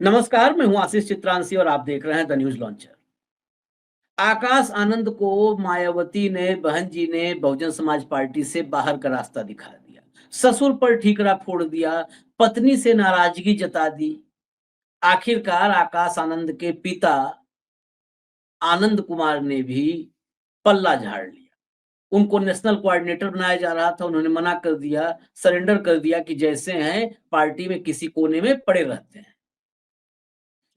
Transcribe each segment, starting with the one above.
नमस्कार, मैं हूं आशीष चित्रांशी और आप देख रहे हैं the news launcher. Akash Anand को मायावती ने बहन जी ने बहुजन समाज पार्टी से बाहर का रास्ता दिखा दिया। ससुर पर ठीकरा फोड़ दिया, पत्नी से नाराजगी जता दी। आखिरकार आकाश आनंद के पिता आनंद कुमार ने भी पल्ला झाड़ लिया। उनको नेशनल कोऑर्डिनेटर बनाया जा रहा था, उन्होंने मना कर दिया, सरेंडर कर दिया कि जैसे हैं पार्टी में किसी कोने में पड़े रहते हैं।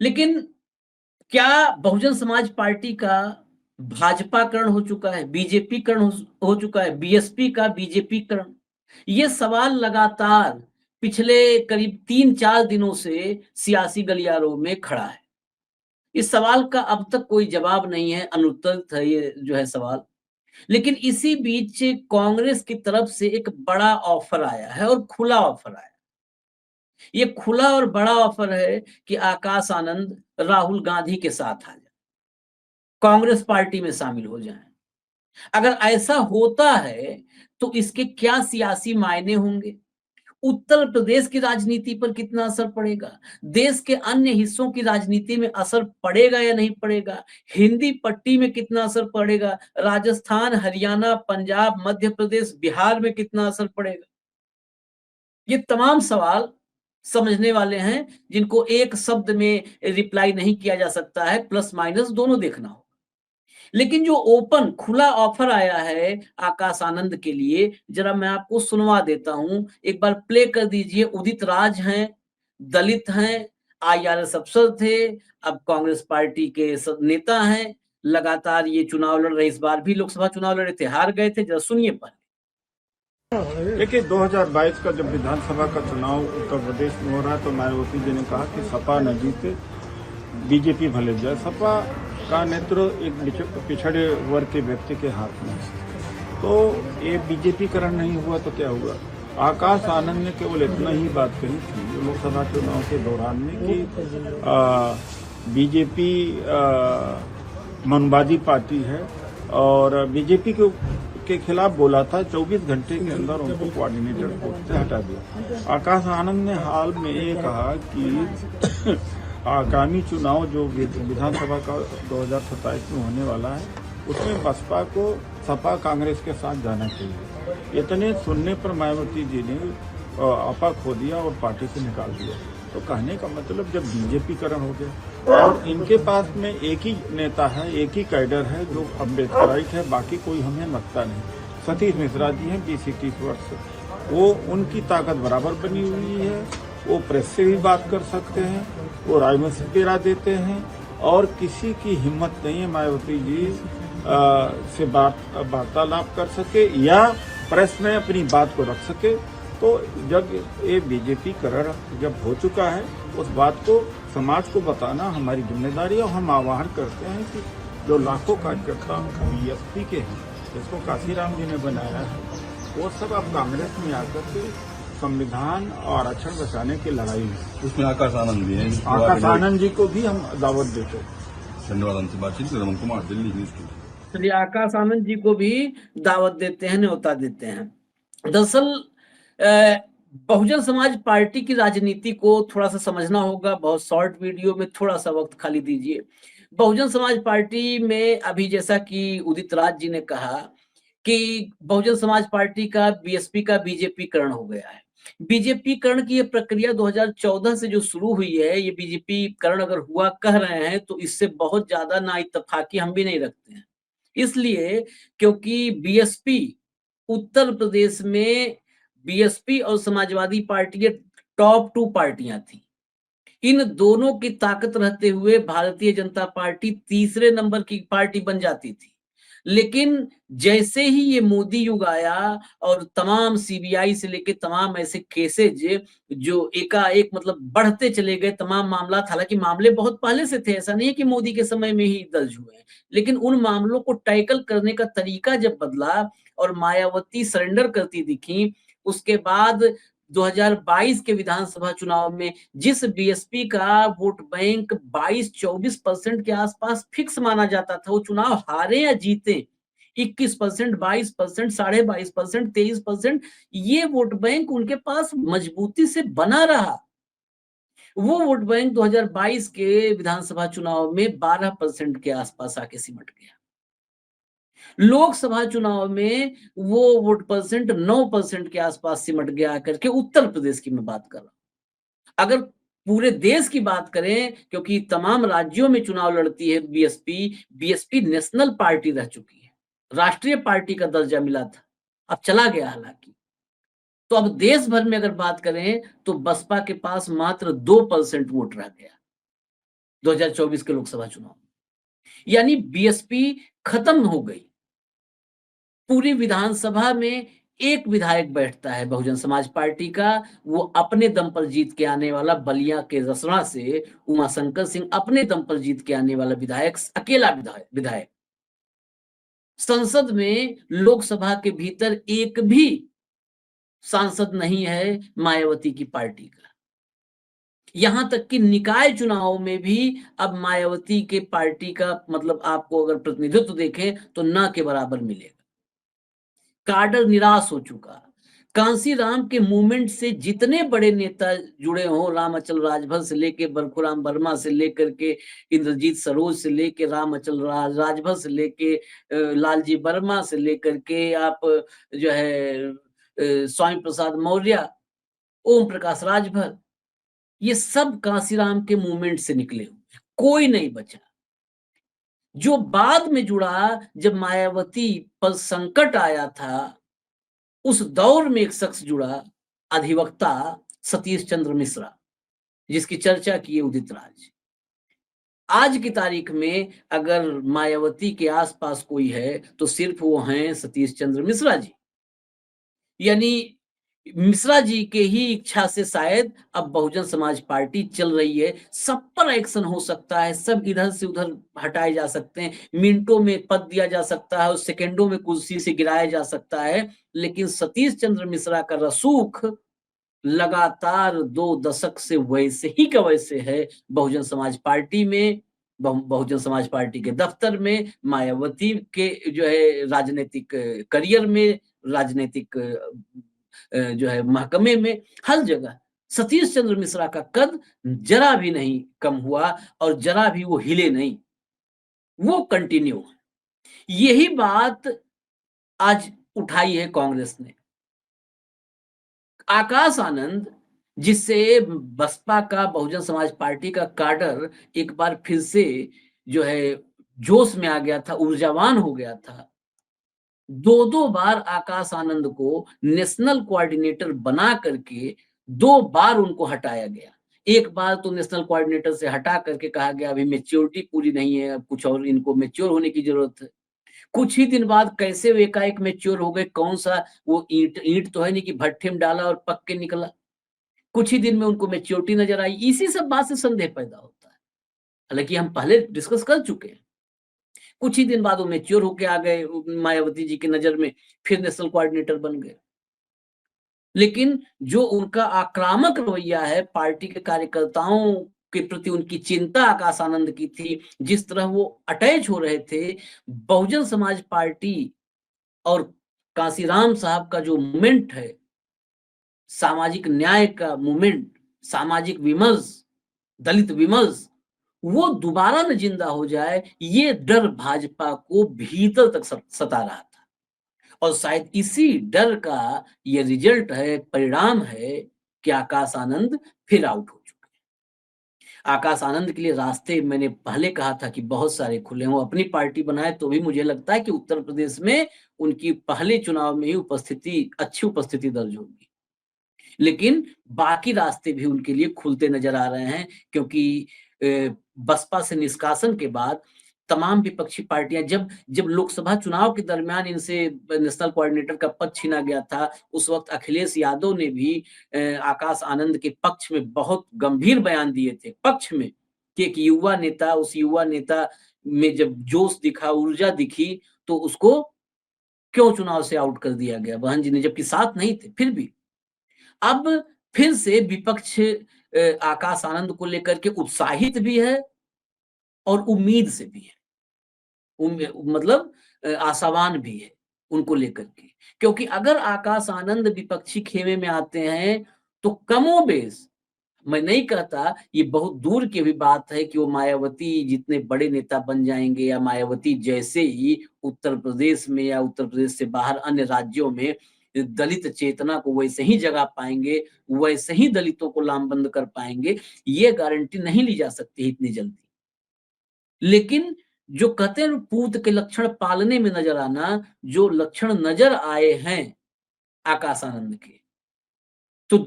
लेकिन क्या बहुजन समाज पार्टी का भाजपाकरण हो चुका है, बीजेपीकरण हो चुका है, बीएसपी का बीजेपीकरण? ये सवाल लगातार पिछले करीब 3-4 दिनों से सियासी गलियारों में खड़ा है। इस सवाल का अब तक कोई जवाब नहीं है, अनुत्तरित है ये जो है सवाल। लेकिन इसी बीच कांग्रेस की तरफ से एक बड़ा ऑफर आया है और खुला ऑफर आया। ये खुला और बड़ा ऑफर है कि आकाश आनंद राहुल गांधी के साथ आ जाए, कांग्रेस पार्टी में शामिल हो जाएं। अगर ऐसा होता है तो इसके क्या सियासी मायने होंगे? उत्तर प्रदेश की राजनीति पर कितना असर पड़ेगा? देश के अन्य हिस्सों की राजनीति में असर पड़ेगा या नहीं पड़ेगा? हिंदी पट्टी में कितना असर पड़ेगा? राजस्थान, हरियाणा, पंजाब, मध्य प्रदेश, बिहार में कितना असर पड़ेगा? ये तमाम सवाल समझने वाले हैं, जिनको एक शब्द में रिप्लाई नहीं किया जा सकता है, प्लस माइनस दोनों देखना हो। लेकिन जो ओपन खुला ऑफर आया है आकाश आनंद के लिए, जरा मैं आपको सुनवा देता हूं। एक बार प्ले कर दीजिए। उदित राज हैं, दलित हैं, आईआरएस अफसर थे, अब कांग्रेस पार्टी के नेता हैं, लगातार ये चुनाव लड़ रहे, इस बार भी लोकसभा चुनाव लड़े थे, हार गए थे। जरा सुनिए पहले। देखिए 2022 का जब विधानसभा का चुनाव उत्तर प्रदेश में हो रहा है तो मायावती जी ने कहा कि सपा न जीते बीजेपी भले जाए। सपा का नेतृत्व एक पिछड़े वर्ग के व्यक्ति के हाथ में है, तो ये बीजेपीकरण नहीं हुआ तो क्या हुआ? आकाश आनंद ने केवल इतना ही बात कही थी लोकसभा चुनाव के दौरान में कि बीजेपी मनबाजी पार्टी है और बीजेपी के खिलाफ बोला था। 24 घंटे के अंदर उनको कोऑर्डिनेटर पोस्ट से हटा दिया। आकाश आनंद ने हाल में ये कहा कि आगामी चुनाव जो विधानसभा का 2027 में होने वाला है उसमें बसपा को सपा कांग्रेस के साथ जाना चाहिए। इतने सुनने पर मायावती जी ने आपा खो दिया और पार्टी से निकाल दिया। तो कहने का मतलब जब बीजेपीकरण हो गया और इनके पास में एक ही नेता है, एक ही कैडर है जो अम्बेडकराइट है, बाकी कोई हमें मकता नहीं। सतीश मिश्रा जी हैं 20-30 वर्ष, वो उनकी ताकत बराबर बनी हुई है। वो प्रेस से भी बात कर सकते हैं, वो राजनीति से पेरा देते हैं और किसी की हिम्मत नहीं है मायावती जी से वार्तालाप कर सके या प्रेस में अपनी बात को रख सके। तो जब ये बीजेपीकरण जब हो चुका है उस बात को समाज को बताना हमारी जिम्मेदारी है और हम आह्वान करते हैं कि जो लाखों कार्यकर्ता बीएसपी के हैं, जिसको काशीराम जी ने बनाया है, वो सब अब कांग्रेस में आकर के संविधान और आरक्षण बचाने की लड़ाई में। उसमें आकाश आनंद भी हैं। आकाश आनंद जी को भी हम दावत देते हैं। धन्यवाद। हमसे बातचीत रमन कुमार, दिल्ली न्यूज। चलिए, आकाश आनंद जी को भी दावत देते हैं, न्योता देते हैं। दरअसल बहुजन समाज पार्टी की राजनीति को थोड़ा सा समझना होगा। बहुत शॉर्ट वीडियो में थोड़ा सा वक्त खाली दीजिए। बहुजन समाज पार्टी में अभी जैसा कि उदित राज जी ने कहा कि बहुजन समाज पार्टी का बीएसपी का बीजेपीकरण हो गया है। बीजेपीकरण की ये प्रक्रिया 2014 से जो शुरू हुई है, ये बीजेपीकरण अगर हुआ कह रहे हैं तो इससे बहुत ज्यादा ना इत्तेफाकी हम भी नहीं रखते हैं। इसलिए क्योंकि बीएसपी उत्तर प्रदेश में बीएसपी और समाजवादी पार्टी टॉप 2 पार्टियां थी। इन दोनों की ताकत रहते हुए भारतीय जनता पार्टी तीसरे नंबर की पार्टी बन जाती थी। लेकिन जैसे ही ये मोदी युग आया और तमाम सीबीआई से लेके तमाम ऐसे केसेज जो एकाएक मतलब बढ़ते चले गए, तमाम मामला, हालांकि मामले बहुत पहले से थे, ऐसा नहीं है कि मोदी के समय में ही दर्ज हुए हैं, लेकिन उन मामलों को टैकल करने का तरीका जब बदला और मायावती सरेंडर करती दिखी, उसके बाद 2022 के विधानसभा चुनाव में जिस बीएसपी का वोट बैंक 22-24% के आसपास फिक्स माना जाता था, वो चुनाव हारे या जीते 21%, 22%, 22.5%, 23%, ये वोट बैंक उनके पास मजबूती से बना रहा। वो वोट बैंक 2022 के विधानसभा चुनाव में 12% के आसपास आके सिमट गया। लोकसभा चुनाव में वो वोट परसेंट 9% के आसपास सिमट गया करके, उत्तर प्रदेश की मैं बात कर रहा हूं। अगर पूरे देश की बात करें, क्योंकि तमाम राज्यों में चुनाव लड़ती है बीएसपी नेशनल पार्टी रह चुकी है, राष्ट्रीय पार्टी का दर्जा मिला था, अब चला गया हालांकि। तो अब देश भर में अगर बात करें तो बसपा के पास मात्र 2% वोट रह गया 2024 के लोकसभा चुनाव, यानी बीएसपी खत्म हो गई। पूरी विधानसभा में एक विधायक बैठता है बहुजन समाज पार्टी का, वो अपने दम पर जीत के आने वाला, बलिया के रसड़ा से उमाशंकर सिंह अपने दम पर जीत के आने वाला विधायक, अकेला विधायक। संसद में, लोकसभा के भीतर एक भी सांसद नहीं है मायावती की पार्टी का। यहां तक कि निकाय चुनाव में भी अब मायावती के पार्टी का, मतलब आपको अगर प्रतिनिधित्व देखें तो न के बराबर मिलेगा। काडर निराश हो चुका। कांसीराम के मूवमेंट से जितने बड़े नेता जुड़े हों, राम अचल राजभर से लेके बरखुराम वर्मा से लेकर के इंद्रजीत सरोज से लेके राम अचल राजभर से लेके लालजी वर्मा से लेकर के आप जो है स्वामी प्रसाद मौर्य, ओम प्रकाश राजभर, ये सब कांसीराम के मूवमेंट से निकले हुए, कोई नहीं बचा। जो बाद में जुड़ा, जब मायावती पर संकट आया था, उस दौर में एक शख्स जुड़ा, अधिवक्ता सतीश चंद्र मिश्रा, जिसकी चर्चा की है उदित राज। आज की तारीख में अगर मायावती के आसपास कोई है तो सिर्फ वो हैं सतीश चंद्र मिश्रा जी। यानी मिश्रा जी के ही इच्छा से शायद अब बहुजन समाज पार्टी चल रही है। सब पर एक्शन हो सकता है, सब इधर से उधर हटाए जा सकते हैं, मिनटों में पद दिया जा सकता है और सेकंडों में कुर्सी से गिराया जा सकता है, लेकिन सतीश चंद्र मिश्रा का रसूख लगातार 2 दशक से वैसे ही का वैसे है। बहुजन समाज पार्टी में, बहुजन समाज पार्टी के दफ्तर में, मायावती के जो है राजनीतिक करियर में, राजनीतिक जो है महकमे में, हर जगह सतीश चंद्र मिश्रा का कद जरा भी नहीं कम हुआ और जरा भी वो हिले नहीं, वो कंटिन्यू। यही बात आज उठाई है कांग्रेस ने। आकाश आनंद, जिससे बसपा का, बहुजन समाज पार्टी का काडर एक बार फिर से जो है जोश में आ गया था, ऊर्जावान हो गया था। 2 बार आकाश आनंद को नेशनल कोऑर्डिनेटर बना करके 2 बार उनको हटाया गया। एक बार तो नेशनल कोऑर्डिनेटर से हटा करके कहा गया अभी मैच्योरिटी पूरी नहीं है, अब कुछ और इनको मैच्योर होने की जरूरत है। कुछ ही दिन बाद कैसे वो एकाएक मैच्योर हो गए, कौन सा वो ईंट तो है नहीं कि भट्ठे में डाला और पक के निकला। कुछ ही दिन में उनको मैच्योरिटी नजर आई। इसी सब बात से संदेह पैदा होता है, हालांकि हम पहले डिस्कस कर चुके हैं। कुछ ही दिन बाद वो मैच्योर होके आ गए मायावती जी की नजर में, फिर नेशनल कोऑर्डिनेटर बन गए। लेकिन जो उनका आक्रामक रवैया है, पार्टी के कार्यकर्ताओं के प्रति उनकी चिंता आकाश आनंद की थी, जिस तरह वो अटैच हो रहे थे, बहुजन समाज पार्टी और कांसीराम साहब का जो मूवमेंट है, सामाजिक न्याय का मूवमेंट, सामाजिक विमर्श, दलित विमर्श, वो दोबारा न जिंदा हो जाए, ये डर भाजपा को भीतर तक सता रहा था। और शायद इसी डर का ये रिजल्ट है, परिणाम है कि आकाश आनंद फिर आउट हो चुके हैं। आकाश आनंद के लिए रास्ते, मैंने पहले कहा था कि बहुत सारे खुले हों, अपनी पार्टी बनाए तो भी मुझे लगता है कि उत्तर प्रदेश में उनकी पहले चुनाव में ही उपस्थिति, अच्छी उपस्थिति दर्ज होगी। लेकिन बाकी रास्ते भी उनके लिए खुलते नजर आ रहे हैं, क्योंकि बसपा से निष्कासन के बाद तमाम विपक्षी पार्टियां, जब लोकसभा चुनाव के दरमियान इनसे नेशनल कोऑर्डिनेटर का पद छीना गया था, उस वक्त अखिलेश यादव ने भी आकाश आनंद के पक्ष में बहुत गंभीर बयान दिए थे, पक्ष में, कि एक युवा नेता, उस युवा नेता में जब जोश दिखा, ऊर्जा दिखी, तो उसको क्यों चुनाव से आउट कर दिया गया बहन जी ने, जबकि साथ नहीं थे। फिर भी अब फिर से विपक्ष आकाश आनंद को लेकर के उत्साहित भी है और उम्मीद से भी है, मतलब आशावान भी है उनको लेकर के, क्योंकि अगर आकाश आनंद विपक्षी खेमे में आते हैं तो कमोबेश मैं नहीं कहता, ये बहुत दूर की भी बात है कि वो मायावती जितने बड़े नेता बन जाएंगे या मायावती जैसे ही उत्तर प्रदेश में या उत्तर प्रदेश से बाहर अन्य राज्यों में दलित चेतना को वैसे ही जगा पाएंगे, वैसे ही दलितों को लामबंद कर पाएंगे, ये गारंटी नहीं ली जा सकती इतनी जल्दी। लेकिन जो कहते हैं पूत के लक्षण पालने में नजर आना, जो लक्षण नजर आए हैं आकाश आनंद के, तो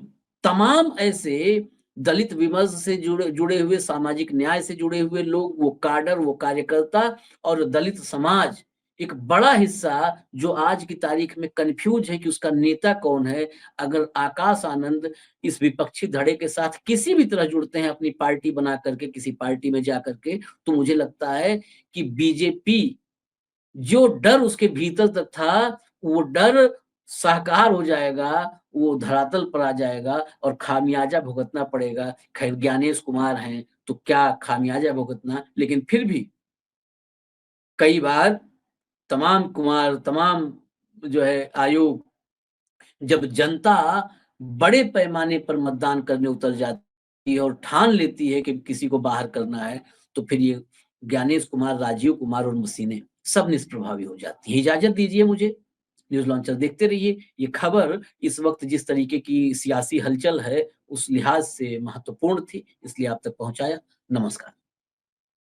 तमाम ऐसे दलित विमर्श से जुड़े हुए, सामाजिक न्याय से जुड़े हुए लोग, वो काडर, वो कार्यकर्ता और दलित समाज, एक बड़ा हिस्सा जो आज की तारीख में कन्फ्यूज है कि उसका नेता कौन है। अगर आकाश आनंद इस विपक्षी धड़े के साथ किसी भी तरह जुड़ते हैं अपनी पार्टी बना करके, किसी पार्टी में जा करके, तो मुझे लगता है कि बीजेपी, जो डर उसके भीतर तक था, वो डर साकार हो जाएगा, वो धरातल पर आ जाएगा और खामियाजा भुगतना पड़ेगा। खैर ज्ञानेश कुमार हैं, तो क्या खामियाजा भुगतना, लेकिन फिर भी कई बार तमाम जो है आयोग, जब जनता बड़े पैमाने पर मतदान करने उतर जाती है और ठान लेती है कि किसी को बाहर करना है, तो फिर ये ज्ञानेश कुमार, राजीव कुमार और मशीनें सब निष्प्रभावी हो जाती हैं। इजाज़त दीजिए मुझे, न्यूज़ लॉन्चर देखते रहिए। ये खबर इस वक़्त जिस तरीके की सियासी हलचल है, उस लिहाज से महत्वपूर्ण थी, इसलिए आप तक पहुँचाया। नमस्कार।